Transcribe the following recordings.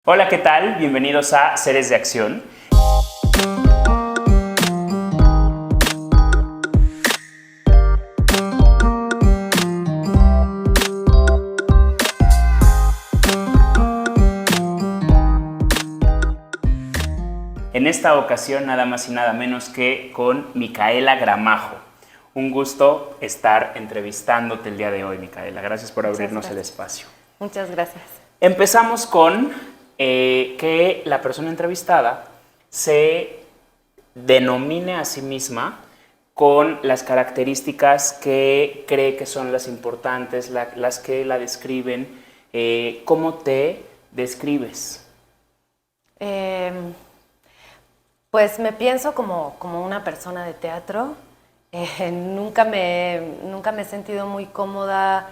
Hola, ¿qué tal? Bienvenidos a Seres de Acción. En esta ocasión nada más y nada menos que con Micaela Gramajo. Un gusto estar entrevistándote el día de hoy, Micaela. Gracias por abrirnos el espacio. Muchas gracias. Empezamos con que la persona entrevistada se denomine a sí misma con las características que cree que son las importantes, las que la describen. ¿Cómo te describes? Pues me pienso como una persona de teatro. Nunca me he sentido muy cómoda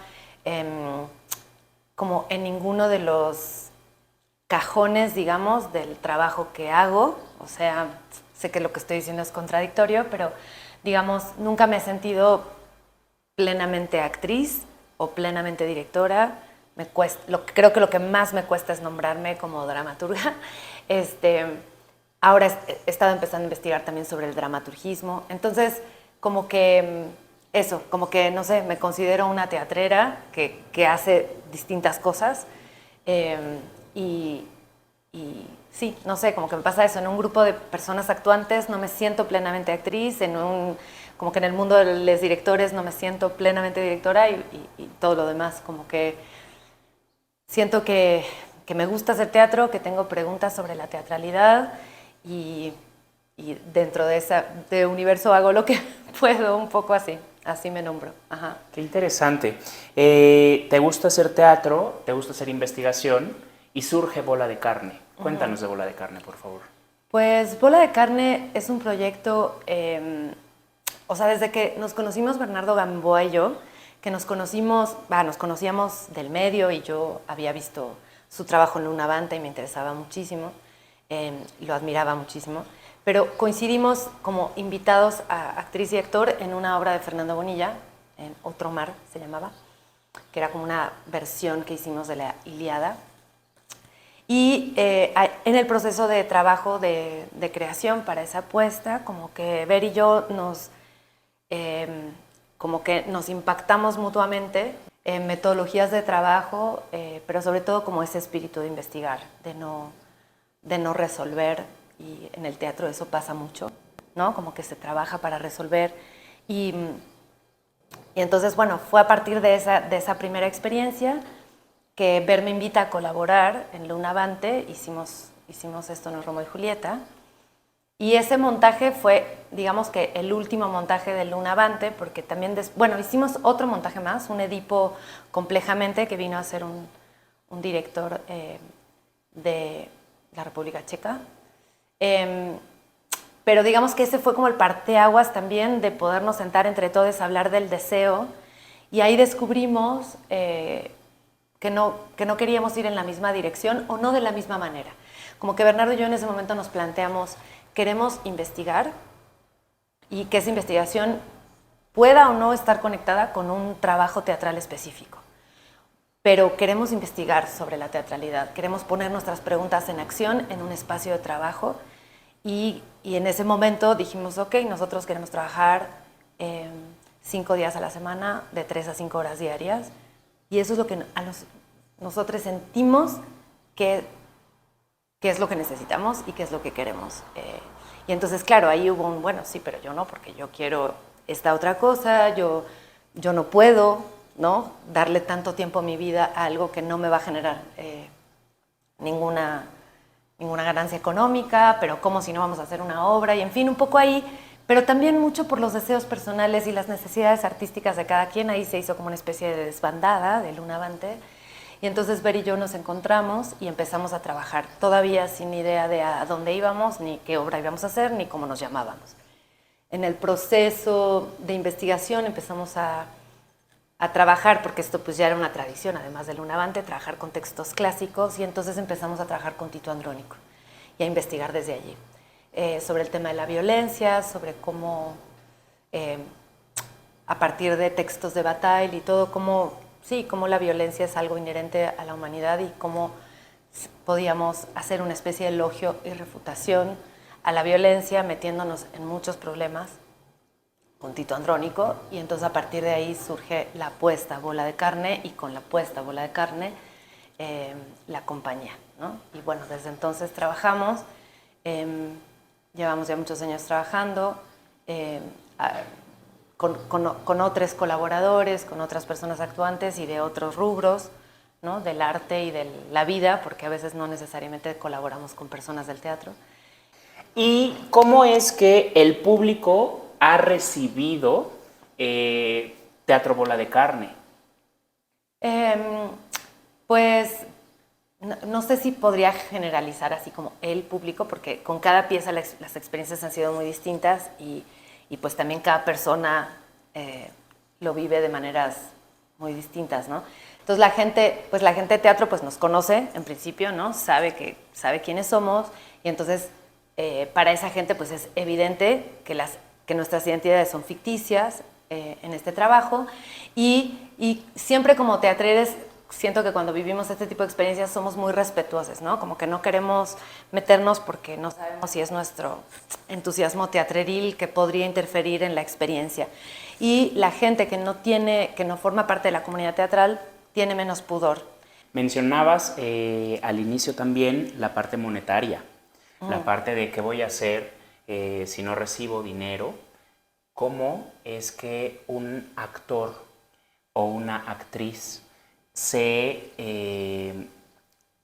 como en ninguno de los cajones, digamos, del trabajo que hago. O sea, sé que lo que estoy diciendo es contradictorio, pero digamos, nunca me he sentido plenamente actriz o plenamente directora. Creo que lo que más me cuesta es nombrarme como dramaturga. Ahora he estado empezando a investigar también sobre el dramaturgismo. Entonces, como que como que, no sé, me considero una teatrera que hace distintas cosas. Y sí, no sé, como que me pasa eso. En un grupo de personas actuantes no me siento plenamente actriz. Como que en el mundo de los directores no me siento plenamente directora y todo lo demás. Como que siento que me gusta hacer teatro, que tengo preguntas sobre la teatralidad y dentro de ese universo hago lo que puedo, un poco así me nombro. Ajá. Qué interesante. ¿Te gusta hacer teatro? ¿Te gusta hacer investigación? Y surge Bola de Carne. Cuéntanos de Bola de Carne, por favor. Pues Bola de Carne es un proyecto, o sea, desde que nos conocimos Bernardo Gamboa y yo, que nos conocíamos del medio y yo había visto su trabajo en Luna Banta y me interesaba muchísimo, lo admiraba muchísimo, pero coincidimos como invitados a actriz y actor en una obra de Fernando Bonilla, en Otro Mar se llamaba, que era como una versión que hicimos de la Ilíada. Y en el proceso de trabajo de creación para esa apuesta, como que Ver y yo como que nos impactamos mutuamente en metodologías de trabajo, pero sobre todo como ese espíritu de investigar, de no resolver, y en el teatro eso pasa mucho, ¿no? Como que se trabaja para resolver. Y entonces, bueno, fue a partir de esa primera experiencia que Ver me invita a colaborar en Luna Bante. Hicimos esto en Romeo y Julieta. Y ese montaje fue, digamos que el último montaje de Luna Bante, porque también, hicimos otro montaje más, un Edipo Complejamente, que vino a ser un director de la República Checa. Pero digamos que ese fue como el parteaguas también de podernos sentar entre todos a hablar del deseo. Y ahí descubrimos que no queríamos ir en la misma dirección o no de la misma manera. Como que Bernardo y yo en ese momento nos planteamos, queremos investigar y que esa investigación pueda o no estar conectada con un trabajo teatral específico. Pero queremos investigar sobre la teatralidad, queremos poner nuestras preguntas en acción en un espacio de trabajo y en ese momento dijimos, ok, nosotros queremos trabajar 5 días a la semana, de 3 a 5 horas diarias, y eso es lo que nosotros sentimos que es lo que necesitamos y qué es lo que queremos. Y entonces, claro, ahí hubo bueno, sí, pero yo no, porque yo quiero esta otra cosa, yo no puedo, ¿no?, darle tanto tiempo a mi vida a algo que no me va a generar ninguna ganancia económica, pero ¿cómo si no vamos a hacer una obra? Y en fin, un poco ahí, pero también mucho por los deseos personales y las necesidades artísticas de cada quien. Ahí se hizo como una especie de desbandada de Luna Bante. Y entonces Ver y yo nos encontramos y empezamos a trabajar, todavía sin idea de a dónde íbamos, ni qué obra íbamos a hacer, ni cómo nos llamábamos. En el proceso de investigación empezamos a trabajar, porque esto pues ya era una tradición, además de Luna Bante, trabajar con textos clásicos, y entonces empezamos a trabajar con Tito Andrónico y a investigar desde allí, sobre el tema de la violencia, sobre cómo, a partir de textos de Bataille y todo, cómo la violencia es algo inherente a la humanidad y cómo podíamos hacer una especie de elogio y refutación a la violencia, metiéndonos en muchos problemas con Tito Andrónico, y entonces a partir de ahí surge la apuesta Bola de Carne, y con la apuesta Bola de Carne la compañía, ¿no? Y bueno, desde entonces trabajamos, llevamos ya muchos años trabajando con otros colaboradores, con otras personas actuantes y de otros rubros, ¿no? Del arte y de la vida, porque a veces no necesariamente colaboramos con personas del teatro. ¿Y cómo es que el público ha recibido Teatro Bola de Carne? Pues no sé si podría generalizar así como el público, porque con cada pieza las experiencias han sido muy distintas, y pues también cada persona lo vive de maneras muy distintas, ¿no? Entonces la gente de teatro pues nos conoce en principio, ¿no? Sabe quiénes somos, y entonces para esa gente pues es evidente que nuestras identidades son ficticias en este trabajo, y siempre como teatreres siento que cuando vivimos este tipo de experiencias somos muy respetuosos, ¿no? Como que no queremos meternos porque no sabemos si es nuestro entusiasmo teatreril que podría interferir en la experiencia. Y la gente que no forma parte de la comunidad teatral tiene menos pudor. Mencionabas al inicio también la parte monetaria, la parte de qué voy a hacer si no recibo dinero. ¿Cómo es que un actor o una actriz se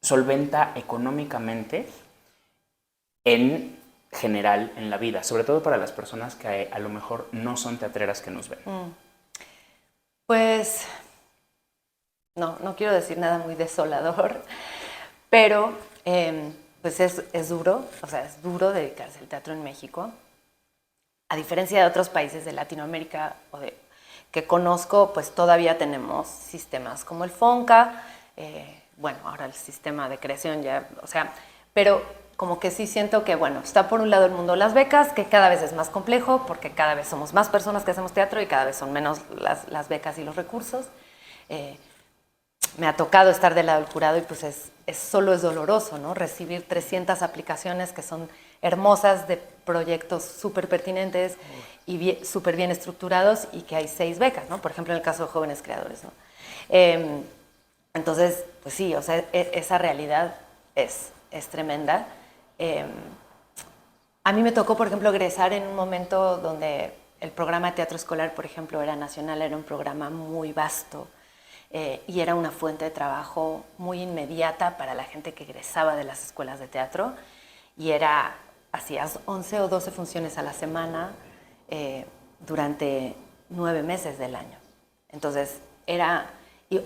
solventa económicamente en general en la vida, sobre todo para las personas que a lo mejor no son teatreras que nos ven? Pues no quiero decir nada muy desolador, pero pues es duro, o sea, es duro dedicarse al teatro en México. A diferencia de otros países de Latinoamérica que conozco, pues todavía tenemos sistemas como el FONCA, bueno, ahora el sistema de creación ya, o sea, pero como que sí siento que, bueno, está por un lado el mundo de las becas, que cada vez es más complejo, porque cada vez somos más personas que hacemos teatro y cada vez son menos las becas y los recursos. Me ha tocado estar del lado del jurado y pues solo es doloroso, ¿no? Recibir 300 aplicaciones que son hermosas, de proyectos súper pertinentes y súper bien estructurados, y que hay 6 becas, ¿no? Por ejemplo, en el caso de jóvenes creadores, ¿no? Entonces, pues sí, o sea, esa realidad es tremenda. A mí me tocó, por ejemplo, egresar en un momento donde el programa de teatro escolar, por ejemplo, era nacional, era un programa muy vasto, y era una fuente de trabajo muy inmediata para la gente que egresaba de las escuelas de teatro, y hacías 11 o 12 funciones a la semana durante 9 meses del año. Entonces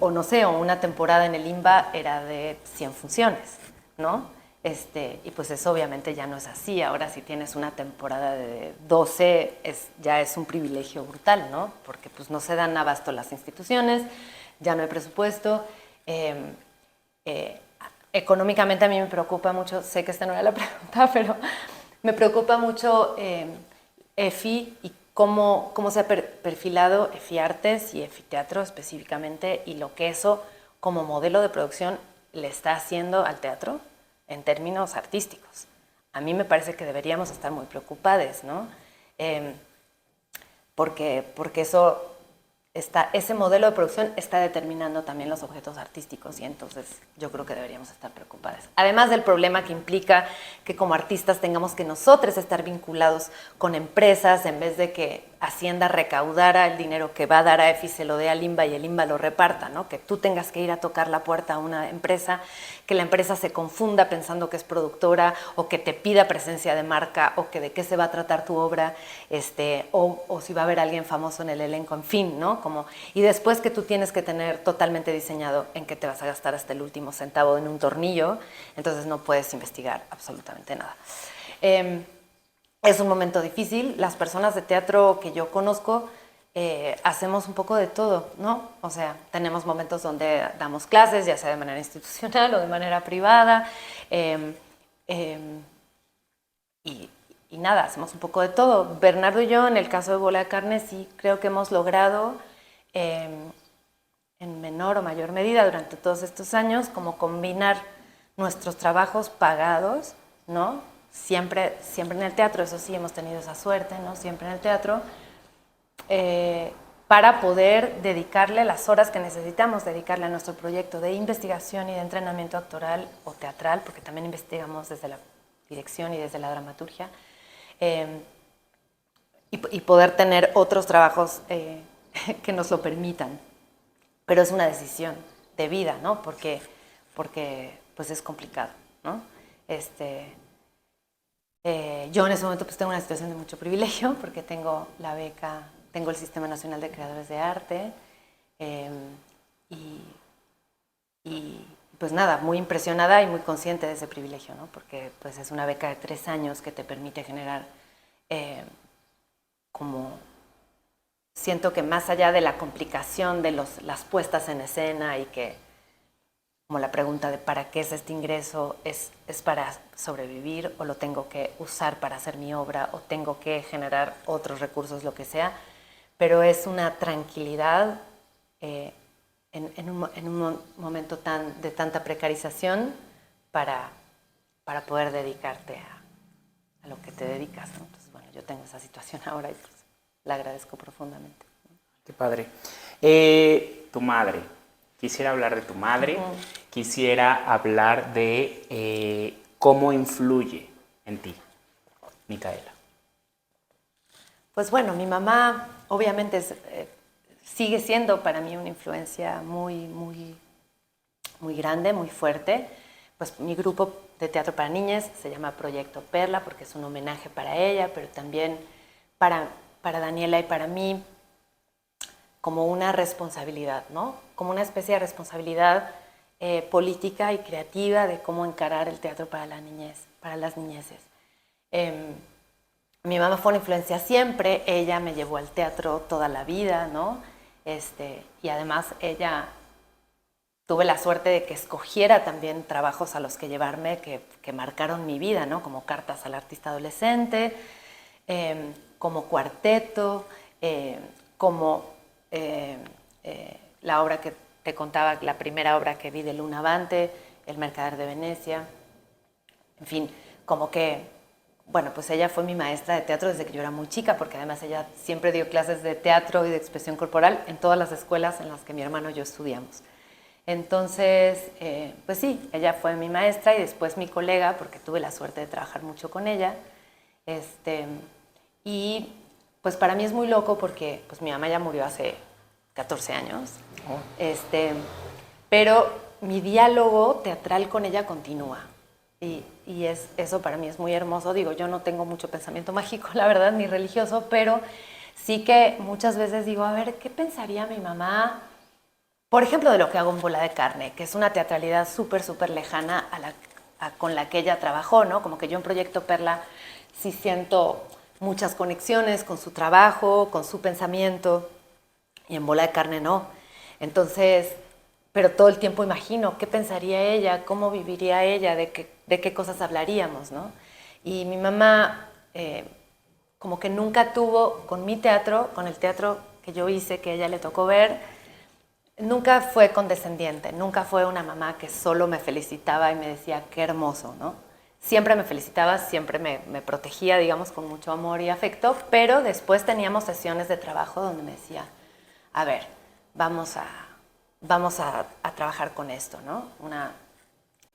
o una temporada en el IMBA era de 100 funciones, ¿no? Y pues eso obviamente ya no es así. Ahora si tienes una temporada de 12 ya es un privilegio brutal, ¿no? Porque pues no se dan abasto las instituciones, ya no hay presupuesto. Económicamente a mí me preocupa mucho, sé que esta no era la pregunta, pero me preocupa mucho EFI y cómo se ha perfilado EFI Artes y EFI Teatro específicamente, y lo que eso como modelo de producción le está haciendo al teatro en términos artísticos. A mí me parece que deberíamos estar muy preocupados, ¿no? Porque ese modelo de producción está determinando también los objetos artísticos, y entonces yo creo que deberíamos estar preocupados. Además del problema que implica que como artistas tengamos que nosotros estar vinculados con empresas, en vez de que Hacienda recaudara el dinero que va a dar a EFI, se lo dé al IMBA y el IMBA lo reparta, ¿no? Que tú tengas que ir a tocar la puerta a una empresa, que la empresa se confunda pensando que es productora, o que te pida presencia de marca, o que de qué se va a tratar tu obra, o si va a haber alguien famoso en el elenco, en fin, ¿no? Y después que tú tienes que tener totalmente diseñado en qué te vas a gastar hasta el último centavo en un tornillo, entonces no puedes investigar absolutamente nada. Es un momento difícil. Las personas de teatro que yo conozco hacemos un poco de todo, ¿no? O sea, tenemos momentos donde damos clases, ya sea de manera institucional o de manera privada, y nada, hacemos un poco de todo. Bernardo y yo, en el caso de Bola de Carne, sí creo que hemos logrado, en menor o mayor medida durante todos estos años, como combinar nuestros trabajos pagados, ¿no? Siempre en el teatro, eso sí, hemos tenido esa suerte, ¿no? Siempre en el teatro, para poder dedicarle las horas que necesitamos dedicarle a nuestro proyecto de investigación y de entrenamiento actoral o teatral, porque también investigamos desde la dirección y desde la dramaturgia, y poder tener otros trabajos que nos lo permitan. Pero es una decisión de vida, ¿no? Porque pues es complicado, ¿no? Yo en ese momento pues tengo una situación de mucho privilegio porque tengo la beca, tengo el Sistema Nacional de Creadores de Arte y pues nada, muy impresionada y muy consciente de ese privilegio, ¿no? Porque pues es una beca de 3 años que te permite generar como... Siento que más allá de la complicación de las puestas en escena y que como la pregunta de ¿para qué es este ingreso? ¿Es para sobrevivir o lo tengo que usar para hacer mi obra o tengo que generar otros recursos, lo que sea? Pero es una tranquilidad en un momento de tanta precarización para poder dedicarte a lo que te dedicas, ¿no? Entonces, bueno, yo tengo esa situación ahora y pues la agradezco profundamente. Qué padre. Tu madre. Quisiera hablar de tu madre. Quisiera hablar de cómo influye en ti, Micaela. Pues bueno, mi mamá obviamente sigue siendo para mí una influencia muy grande, muy fuerte. Pues mi grupo de teatro para niñas se llama Proyecto Perla porque es un homenaje para ella, pero también para Daniela y para mí como una responsabilidad, ¿no? Como una especie de responsabilidad política y creativa de cómo encarar el teatro para la niñez, para las niñeces. Mi mamá fue una influencia siempre, ella me llevó al teatro toda la vida, ¿no? Y además ella tuve la suerte de que escogiera también trabajos a los que llevarme que marcaron mi vida, ¿no? Como Cartas al artista adolescente, como Cuarteto, como la obra que te contaba, la primera obra que vi de Luna Vante, El Mercader de Venecia. En fin, como que, bueno, pues ella fue mi maestra de teatro desde que yo era muy chica, porque además ella siempre dio clases de teatro y de expresión corporal en todas las escuelas en las que mi hermano y yo estudiamos. Entonces, pues sí, ella fue mi maestra y después mi colega, porque tuve la suerte de trabajar mucho con ella. Y pues para mí es muy loco porque pues mi mamá ya murió hace 14 años. Pero mi diálogo teatral con ella continúa. Y eso para mí es muy hermoso. Digo, yo no tengo mucho pensamiento mágico, la verdad, ni religioso, pero sí que muchas veces digo, a ver, ¿qué pensaría mi mamá? Por ejemplo, de lo que hago en Bola de Carne, que es una teatralidad súper lejana con la que ella trabajó, ¿no? Como que yo en Proyecto Perla sí siento muchas conexiones con su trabajo, con su pensamiento, y en Bola de Carne no. Entonces, pero todo el tiempo imagino qué pensaría ella, cómo viviría ella, de qué cosas hablaríamos, ¿no? Y mi mamá como que nunca tuvo con mi teatro, con el teatro que yo hice, que a ella le tocó ver, nunca fue condescendiente, nunca fue una mamá que solo me felicitaba y me decía qué hermoso, ¿no? Siempre me felicitaba, siempre me protegía, digamos, con mucho amor y afecto, pero después teníamos sesiones de trabajo donde me decía, a ver, vamos a trabajar con esto, ¿no?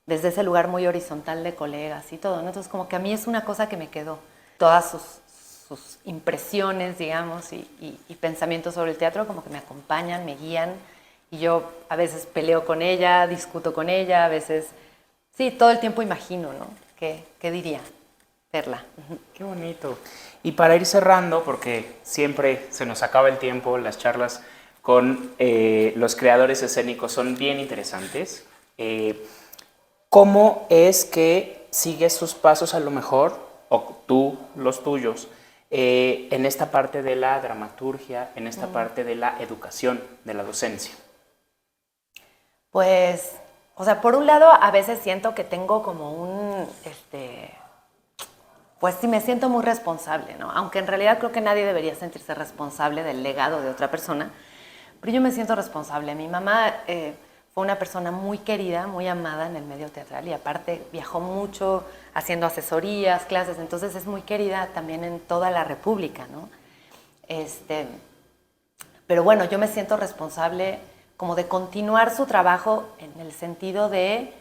Desde ese lugar muy horizontal de colegas y todo, ¿no? Entonces, como que a mí es una cosa que me quedó. Todas sus impresiones, digamos, y pensamientos sobre el teatro como que me acompañan, me guían, y yo a veces peleo con ella, discuto con ella, a veces, sí, todo el tiempo imagino, ¿no? ¿Qué diría Perla? Qué bonito. Y para ir cerrando, porque siempre se nos acaba el tiempo, las charlas con los creadores escénicos son bien interesantes. ¿Cómo es que sigues sus pasos a lo mejor, o tú los tuyos, en esta parte de la dramaturgia, en esta parte de la educación, de la docencia? Pues, o sea, por un lado, a veces siento que tengo como pues sí me siento muy responsable, ¿no? Aunque en realidad creo que nadie debería sentirse responsable del legado de otra persona, pero yo me siento responsable. Mi mamá fue una persona muy querida, muy amada en el medio teatral y aparte viajó mucho haciendo asesorías, clases, entonces es muy querida también en toda la República, ¿no? Pero bueno, yo me siento responsable como de continuar su trabajo en el sentido de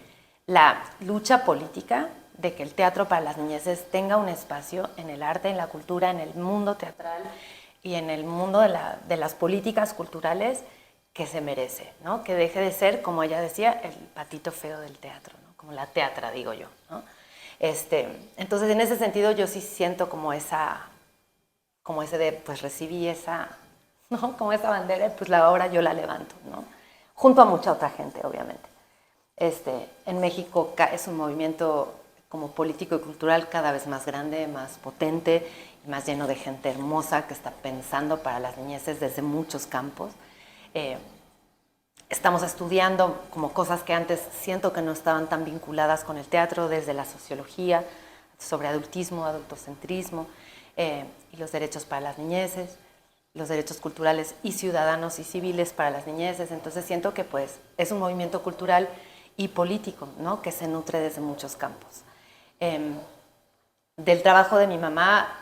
la lucha política, de que el teatro para las niñeces tenga un espacio en el arte, en la cultura, en el mundo teatral y en el mundo de las políticas culturales que se merece, ¿no? Que deje de ser, como ella decía, el patito feo del teatro, ¿no? Como la teatra, digo yo, ¿no? Entonces, en ese sentido, yo sí siento como ese de, pues recibí esa, ¿no? Como esa bandera, pues ahora yo la levanto, ¿no? Junto a mucha otra gente, obviamente. En México es un movimiento como político y cultural cada vez más grande, más potente y más lleno de gente hermosa que está pensando para las niñeces desde muchos campos. Estamos estudiando como cosas que antes siento que no estaban tan vinculadas con el teatro, desde la sociología, sobre adultismo, adultocentrismo y los derechos para las niñeces, los derechos culturales y ciudadanos y civiles para las niñeces. Entonces siento que pues es un movimiento cultural y político, ¿no? Que se nutre desde muchos campos. Del trabajo de mi mamá,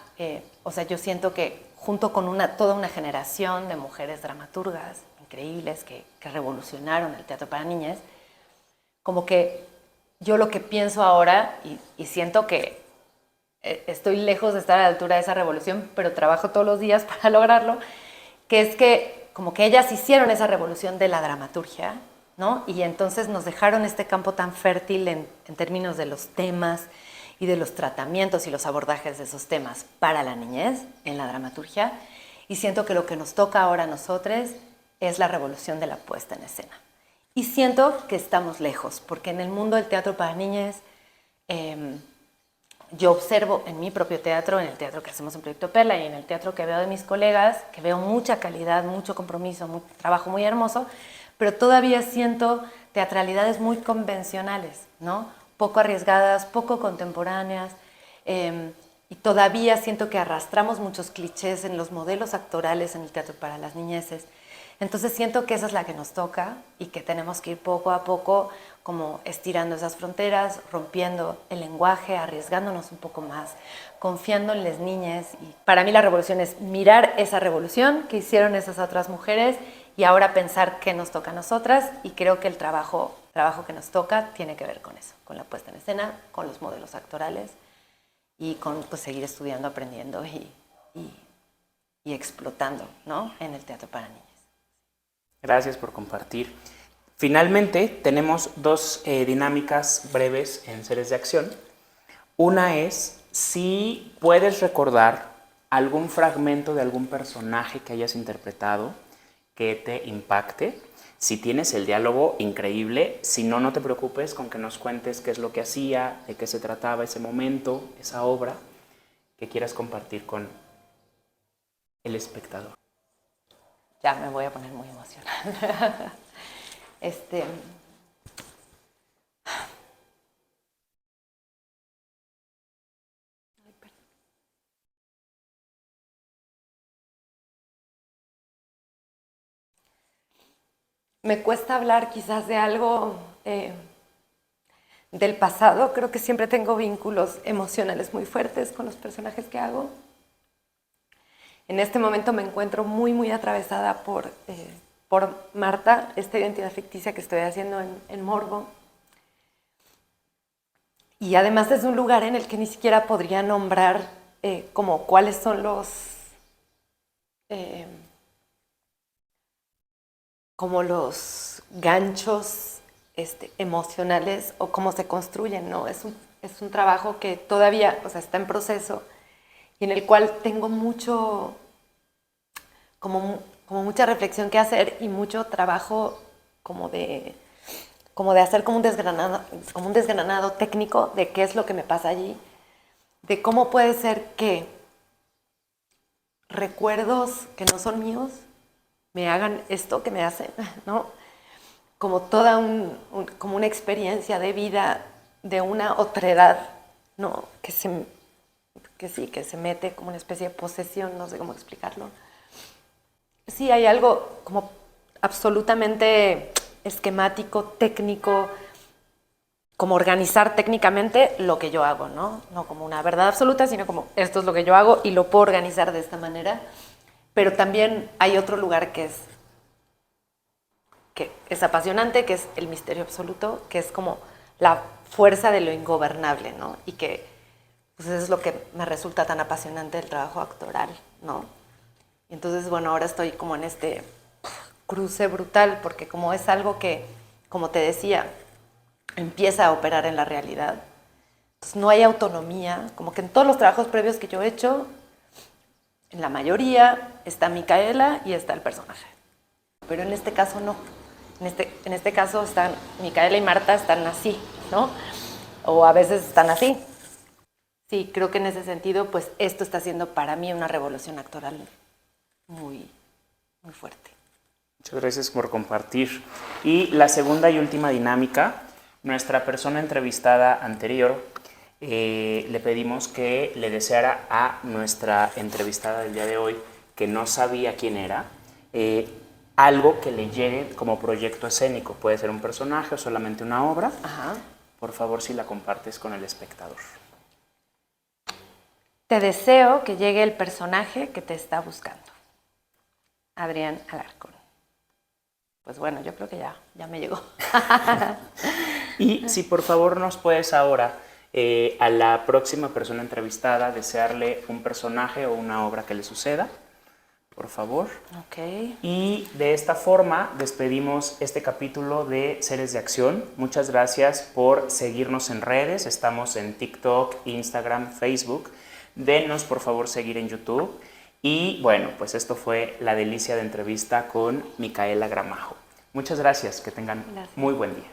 o sea, yo siento que junto con toda una generación de mujeres dramaturgas increíbles que revolucionaron el teatro para niñas, como que yo lo que pienso ahora, y siento que estoy lejos de estar a la altura de esa revolución, pero trabajo todos los días para lograrlo, que es que como que ellas hicieron esa revolución de la dramaturgia, ¿no? Y entonces nos dejaron este campo tan fértil en términos de los temas y de los tratamientos y los abordajes de esos temas para la niñez en la dramaturgia, y siento que lo que nos toca ahora a nosotros es la revolución de la puesta en escena. Y siento que estamos lejos, porque en el mundo del teatro para niñas, yo observo en mi propio teatro, en el teatro que hacemos en Proyecto Perla y en el teatro que veo de mis colegas, que veo mucha calidad, mucho compromiso, trabajo muy hermoso, pero todavía siento teatralidades muy convencionales, ¿no? Poco arriesgadas, poco contemporáneas, y todavía siento que arrastramos muchos clichés en los modelos actorales en el teatro para las niñeces. Entonces siento que esa es la que nos toca y que tenemos que ir poco a poco como estirando esas fronteras, rompiendo el lenguaje, arriesgándonos un poco más, confiando en las niñas. Y para mí la revolución es mirar esa revolución que hicieron esas otras mujeres y ahora pensar qué nos toca a nosotras, y creo que el trabajo que nos toca tiene que ver con eso, con la puesta en escena, con los modelos actorales y con pues, seguir estudiando, aprendiendo y explotando, ¿no? En el teatro para niñas. Gracias por compartir. Finalmente, tenemos dos dinámicas breves en Seres de Acción. Una es si puedes recordar algún fragmento de algún personaje que hayas interpretado que te impacte. Si tienes el diálogo, increíble. Si no, no te preocupes con que nos cuentes qué es lo que hacía, de qué se trataba ese momento, esa obra que quieras compartir con el espectador. Ya me voy a poner muy emocional. Me cuesta hablar quizás de algo del pasado. Creo que siempre tengo vínculos emocionales muy fuertes con los personajes que hago. En este momento me encuentro muy, muy atravesada por Marta, esta identidad ficticia que estoy haciendo en Morbo. Y además es un lugar en el que ni siquiera podría nombrar como cuáles son como los ganchos emocionales o cómo se construyen, ¿no? Es un trabajo que todavía, o sea, está en proceso y en el cual tengo como mucha reflexión que hacer y mucho trabajo como de hacer como un desgranado técnico de qué es lo que me pasa allí, de cómo puede ser que recuerdos que no son míos me hagan esto que me hacen, ¿no? Como toda como una experiencia de vida de una otredad, ¿no? Que se mete como una especie de posesión, no sé cómo explicarlo. Sí, hay algo como absolutamente esquemático, técnico, como organizar técnicamente lo que yo hago, ¿no? No como una verdad absoluta, sino como esto es lo que yo hago y lo puedo organizar de esta manera. Pero también hay otro lugar que es apasionante, que es el misterio absoluto, que es como la fuerza de lo ingobernable, ¿no? Y que pues eso es lo que me resulta tan apasionante del trabajo actoral, ¿no? Y entonces, bueno, ahora estoy como en este cruce brutal, porque como es algo que, como te decía, empieza a operar en la realidad, pues no hay autonomía, como que en todos los trabajos previos que yo he hecho, en la mayoría está Micaela y está el personaje. Pero en este caso no. En este caso están Micaela y Marta están así, ¿no? O a veces están así. Sí, creo que en ese sentido, pues esto está siendo para mí una revolución actoral muy, muy fuerte. Muchas gracias por compartir. Y la segunda y última dinámica, nuestra persona entrevistada anterior, le pedimos que le deseara a nuestra entrevistada del día de hoy, que no sabía quién era, algo que le llegue como proyecto escénico. Puede ser un personaje o solamente una obra. Ajá. Por favor, si la compartes con el espectador. Te deseo que llegue el personaje que te está buscando. Adrián Alarcón. Pues bueno, yo creo que ya me llegó. Y si por favor nos puedes ahora, a la próxima persona entrevistada, desearle un personaje o una obra que le suceda, por favor. Ok. Y de esta forma despedimos este capítulo de Seres de Acción. Muchas gracias por seguirnos en redes. Estamos en TikTok, Instagram, Facebook. Denos por favor seguir en YouTube. Y bueno, pues esto fue la delicia de entrevista con Micaela Gramajo. Muchas gracias, que tengan muy buen día.